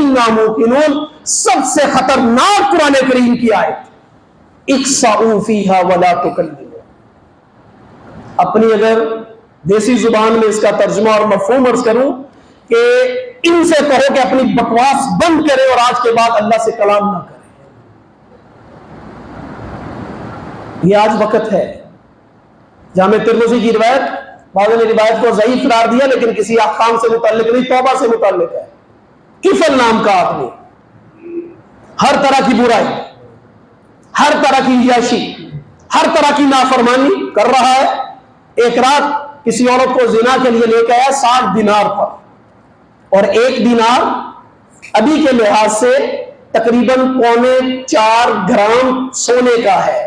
انا موقنون، سب سے خطرناک قرآن کریم کی آیت، اخسؤوا فیہا ولا تکلمون۔ اپنی اگر دیسی زبان میں اس کا ترجمہ اور مفہوم عرض کروں کہ ان سے کہو کہ اپنی بکواس بند کرے اور آج کے بعد اللہ سے کلام نہ کرے۔ یہ آج وقت ہے۔ جامع ترمذی کی روایت، بعضوں نے روایت کو ضعیف قرار دیا لیکن کسی احکام سے متعلق نہیں، توبہ سے متعلق ہے۔ کفل نام کا آدمی ہر طرح کی برائی، ہر طرح کی عیاشی، ہر طرح کی نافرمانی کر رہا ہے۔ ایک رات کسی عورت کو زنا کے لیے لے کے آیا 60 دینار پر، اور 1 دینار ابھی کے لحاظ سے تقریباً 4.25 گرام سونے کا ہے۔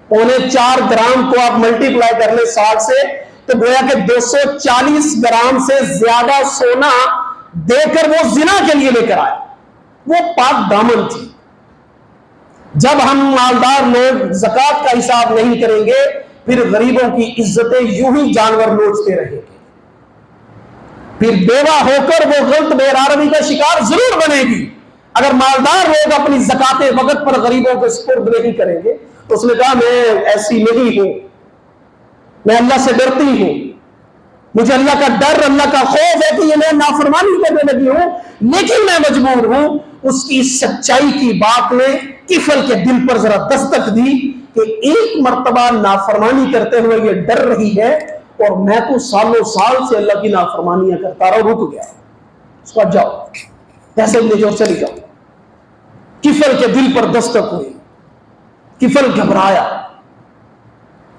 4.25 گرام کو آپ ملٹی پلائی کر لیں 60 سے تو گویا کہ 240 گرام سے زیادہ سونا دے کر وہ زنا کے لیے لے کر آیا۔ وہ پاک دامن تھی۔ جب ہم مالدار لوگ زکوٰۃ کا حساب نہیں کریں گے پھر غریبوں کی عزتیں یوں ہی جانور نوچتے رہیں گے، پھر بیوہ ہو کر وہ غلط بے راروی کا شکار ضرور بنے گی۔ اگر مالدار لوگ اپنی زکوٰۃ وقت پر غریبوں کے سپرد نہیں کریں گے تو اس نے کہا میں ایسی نہیں ہوں، میں اللہ سے ڈرتی ہوں، مجھے اللہ کا ڈر، اللہ کا خوف ہے کہ یہ میں نافرمانی کرنے لگی ہوں لیکن میں مجبور ہوں۔ اس کی سچائی کی بات نے کفل کے دل پر ذرا دستک دی کہ ایک مرتبہ نافرمانی کرتے ہوئے یہ ڈر رہی ہے اور میں تو سالوں سال سے اللہ کی نافرمانیاں کرتا رہا، رک گیا۔ اس کو جاؤ پیسے لے جاؤ، چلی جاؤ۔ کفل کے دل پر دستک ہوئی، کفل گھبرایا،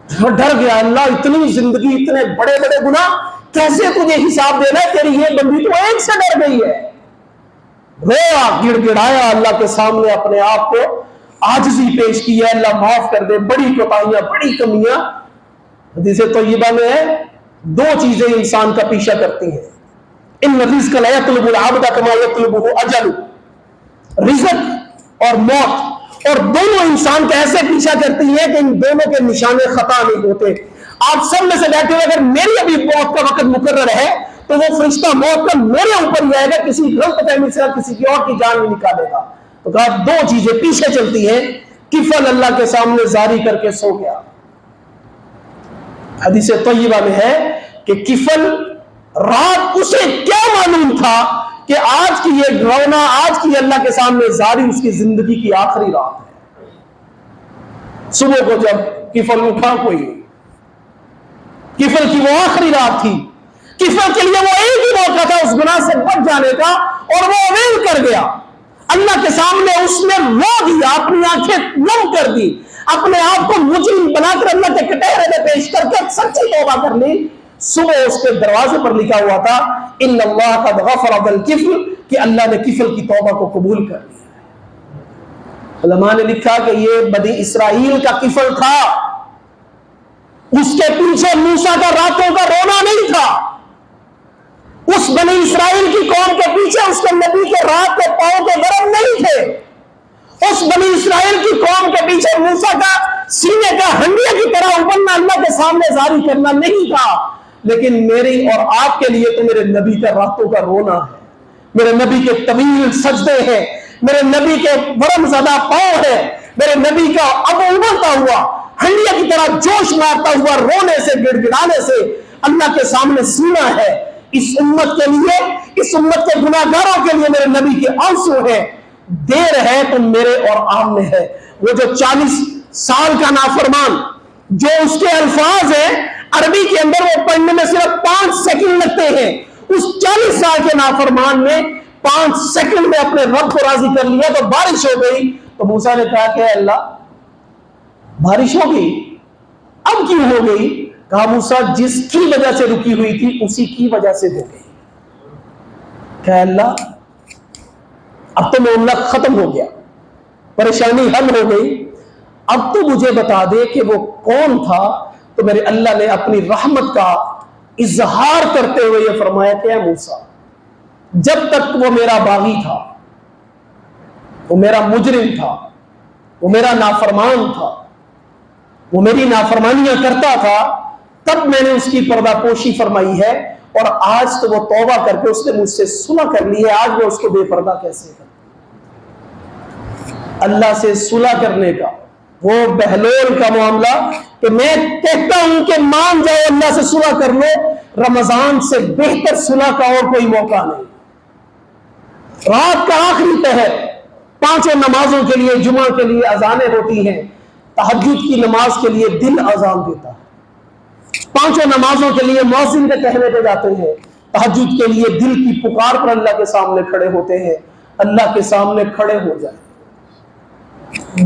ڈر گیا، اللہ اتنی زندگی، اتنے بڑے بڑے گناہ، کیسے تجھے حساب دینا ہے؟ تیری یہ بندی تو ایک سے ڈر گئی ہے۔ رویا، گڑ گڑایا، اللہ کے سامنے اپنے آپ کو عاجزی پیش کی ہے، اللہ معاف کر دے، بڑی کوتاہیاں، بڑی کمیاں۔ حدیث طیبہ میں ہے 2 چیزیں انسان کا پیچھا کرتی ہیں، ان رزق لا یطلب العبد کما یطلبہ اجل، رزق اور موت، اور دونوں انسان کا ایسے پیچھا کرتی ہیں کہ ان دونوں کے نشانے خطا نہیں ہوتے۔ آپ سب میں سے بیٹھے ہوئے اگر میری ابھی موت کا وقت مقرر ہے تو وہ فرشتہ موت کا میرے اوپر ہی آئے گا، کسی غلط فہمی سے کسی کی اور کی جان نہیں نکالے گا۔ تو کہا 2 چیزیں پیچھے چلتی ہیں۔ کفل اللہ کے سامنے زاری کر کے سو گیا۔ حدیث طیبہ میں ہے کہ کفل رات اسے کیا معلوم تھا کہ آج کی یہ رونا، آج کی اللہ کے سامنے زاری اس کی زندگی کی آخری رات ہے۔ صبح کو جب کفل اٹھا، کوئی کفل کی وہ آخری رات تھی، کفل کے لیے وہ ایک ہی موقع تھا اس گناہ سے بچ جانے کا، اور وہ اویل کر گیا۔ اللہ کے سامنے اس نے رو دیا، اپنی آنکھیں نم کر دی، اپنے آپ کو مجرم بنا کر اللہ کے کٹہرے میں پیش کر کے سچی توبہ کر لی۔ صبح اس کے دروازے پر لکھا ہوا تھا ان اللہ قد غفر الکفل، کہ اللہ نے کفل کی توبہ کو قبول کر لیا۔ علماء نے لکھا کہ یہ بنی اسرائیل کا کفل تھا، اس کے پیچھے موسیٰ کا راتوں کا رونا نہیں تھا۔ اس بنی اسرائیل کی قوم کے پیچھے اس کے نبی کے رات کے پاؤں کے ورم نہیں تھے۔ اس بنی اسرائیل کی قوم کے پیچھے موسیٰ کا سینے کا ہنڈیا کی طرح ابلنا، اللہ کے سامنے زاری کرنا نہیں تھا۔ لیکن میری اور آپ کے لیے تو میرے نبی کا راتوں کا رونا ہے، میرے نبی کے طویل سجدے ہیں، میرے نبی کے ورم زدہ پاؤں ہیں، میرے نبی کا اب ابلتا ہوا ہنڈیا کی طرح جوش مارتا ہوا رونے سے، گڑ گڑانے سے اللہ کے سامنے سینا ہے۔ اس امت کے لیے، اس امت کے گناہگاروں کے لیے میرے نبی کے آنسو ہیں۔ دیر ہے تو میرے اور آپ میں ہے۔ وہ جو 40 سال کا نافرمان، جو اس کے الفاظ ہیں عربی کے اندر وہ پڑھنے میں صرف 5 سیکنڈ لگتے ہیں، اس 40 سال کے نافرمان نے 5 سیکنڈ میں اپنے رب کو راضی کر لیا تو بارش ہو گئی۔ تو موسیٰ نے کہا کہ اللہ بارش ہو گئی، اب کیوں ہو گئی؟ کہا موسیٰ جس کی وجہ سے رکی ہوئی تھی اسی کی وجہ سے ہو گئی۔ کہا اللہ اب تو معاملہ ختم ہو گیا، پریشانی حل ہو گئی، اب تو مجھے بتا دے کہ وہ کون تھا۔ تو میرے اللہ نے اپنی رحمت کا اظہار کرتے ہوئے یہ فرمایا کہ اے موسیٰ، جب تک وہ میرا باغی تھا، وہ میرا مجرم تھا، وہ میرا نافرمان تھا، وہ میری نافرمانیاں کرتا تھا، تب میں نے اس کی پردہ پوشی فرمائی ہے، اور آج تو وہ توبہ کر کے اس نے مجھ سے صلح کر لی ہے، آج میں اس کو بے پردہ کیسے کروں؟ اللہ سے صلح کرنے کا وہ بہلول کا معاملہ کہ میں کہتا ہوں کہ مان جاؤ اللہ سے صلح کر لو، رمضان سے بہتر صلح کا اور کوئی موقع نہیں۔ رات کا آخری پہر، پانچوں نمازوں کے لیے، جمعہ کے لیے اذانیں ہوتی ہیں، تہجد کی نماز کے لیے دل اذان دیتا ہے، پانچوں نمازوں کے لیے مؤذن کے کہنے پہ جاتے ہیں، تہجد کے لیے دل کی پکار پر اللہ کے سامنے کھڑے ہوتے ہیں۔ اللہ کے سامنے کھڑے ہو جائیں،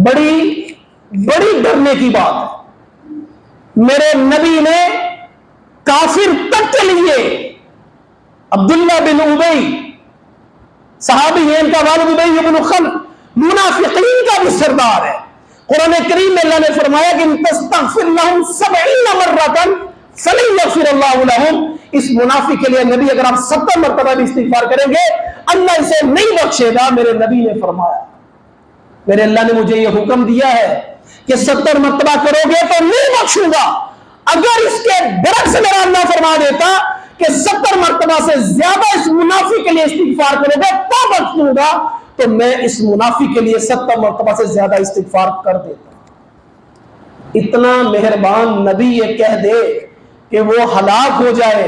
بڑی بڑی ڈرنے کی بات ہے۔ میرے نبی نے کافر تک کے لیے، عبداللہ بن ابی صحابی ہے، ان کا والد ابی بن خلف منافقین کا بھی سردار ہے۔ قرآن کریم میں اللہ نے فرمایا کہ ان تستغفر لهم 70 مرۃ فلن یغفر اللہ لهم، اس منافق کے لیے نبی اگر آپ 70 مرتبہ بھی استغفار کریں گے اللہ اسے نہیں بخشے گا۔ میرے نبی نے فرمایا، میرے اللہ نے مجھے یہ حکم دیا ہے کہ 70 مرتبہ کرو گے تو نہیں بخشوں گا۔ اگر اس کے برعکس میرا اللہ فرما دیتا کہ 70 مرتبہ سے زیادہ اس منافق کے لیے استغفار کرو گے تو بخش دوں گا، تو میں اس منافق کے لیے 70 مرتبہ سے زیادہ استغفار کر دیتا۔ اتنا مہربان نبی یہ کہہ دے کہ وہ ہلاک ہو جائے،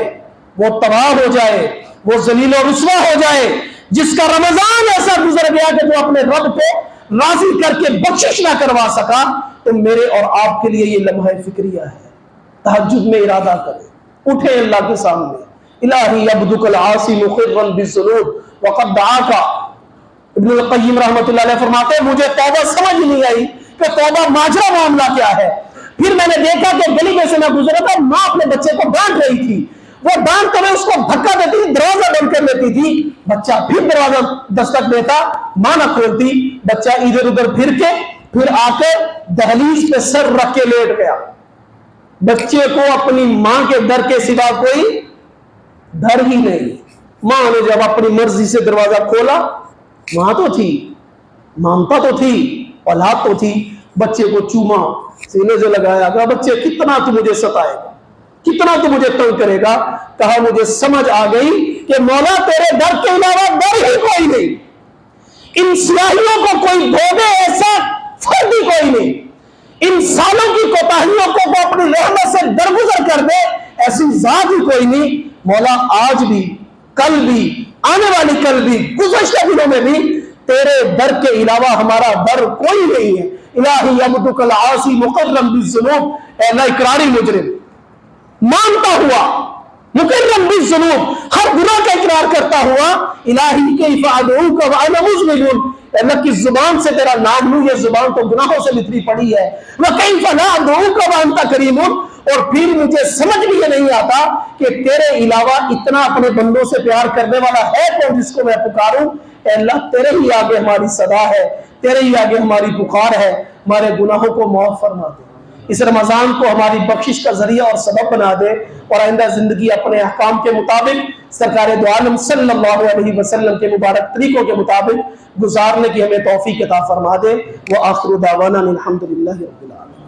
وہ تباہ ہو جائے، وہ ذلیل و رسوا ہو جائے، جس کا رمضان ایسا گزر گیا کہ جو اپنے رب کو راضی کر کے بخشش نہ کروا سکا، تو میرے اور آپ کے لیے یہ لمحہ فکریہ ہے۔ تہجد میں ارادہ کریں، اٹھے اللہ کے سامنے، الہی عبدک العاصی مقرا بالذنوب وقد دعاک۔ ابن القیم رحمۃ اللہ علیہ فرماتے ہیں مجھے توبہ سمجھ نہیں آئی کہ توبہ ماجرا معاملہ کیا ہے۔ پھر میں نے دیکھا کہ گلی میں سے میں گزرا تھا، ماں اپنے بچے کو ڈانٹ رہی تھی، وہ ڈانٹ کر اس کو دھکا دیتی تھی، دروازہ بند کر لیتی تھی، بچہ پھر دروازہ دستک دیتا، ماں نہ کھولتی، بچہ ادھر ادھر پھر کے پھر آ کر دہلیز پہ سر رکھ کے لیٹ گیا۔ بچے کو اپنی ماں کے در کے سوا کوئی در ہی نہیں۔ ماں نے جب اپنی مرضی سے دروازہ کھولا، ماں تو تھی، مامتا تو تھی، اولاد تو تھی، بچے کو چوما، سینے سے لگایا، کہا بچے کتنا تو مجھے ستائے گا، کتنا تو مجھے تنگ کرے گا؟ کہا مجھے سمجھ آ گئی کہ مولا تیرے در کے علاوہ در ہی کوئی نہیں، ان سیاہیوں کو کوئی دھو دے ایسا فرد ہی کوئی نہیں، انسانوں کی کوتاہیوں کو وہ اپنی رحمت سے درگزر کر دے ایسی ذات ہی کوئی نہیں۔ مولا آج بھی، کل بھی، آنے والی کل بھی، گزشتہ دنوں میں بھی تیرے در کے علاوہ ہمارا در کوئی نہیں ہے۔ الہی عبدک العاصی مقرم بالذنوب، اے اللہ اقراری مجرم، مانتا ہوا، مقرم بالذنوب، ہر گناہ کا اقرار کرتا ہوا، الہی کیف ادعوک وانا مذنب، اللہ کی زبان سے تیرا نام لوں، یہ زبان تو گناہوں سے لتری پڑی ہے، وکیف لا ادعوک وانت کریم، اور پھر مجھے سمجھ بھی یہ نہیں آتا کہ تیرے علاوہ اتنا اپنے بندوں سے پیار کرنے والا ہے کون جس کو میں پکاروں۔ اے اللہ تیرے ہی آگے ہماری صدا ہے، تیرے ہی آگے ہماری پکار ہے، ہمارے گناہوں کو معاف فرما دے، اس رمضان کو ہماری بخشش کا ذریعہ اور سبب بنا دے، اور آئندہ زندگی اپنے احکام کے مطابق سرکار دو عالم صلی اللہ علیہ وسلم کے مبارک طریقوں کے مطابق گزارنے کی ہمیں توفیق عطا فرما دے۔ وآخر دعوانا الحمدللہ رب العالمین۔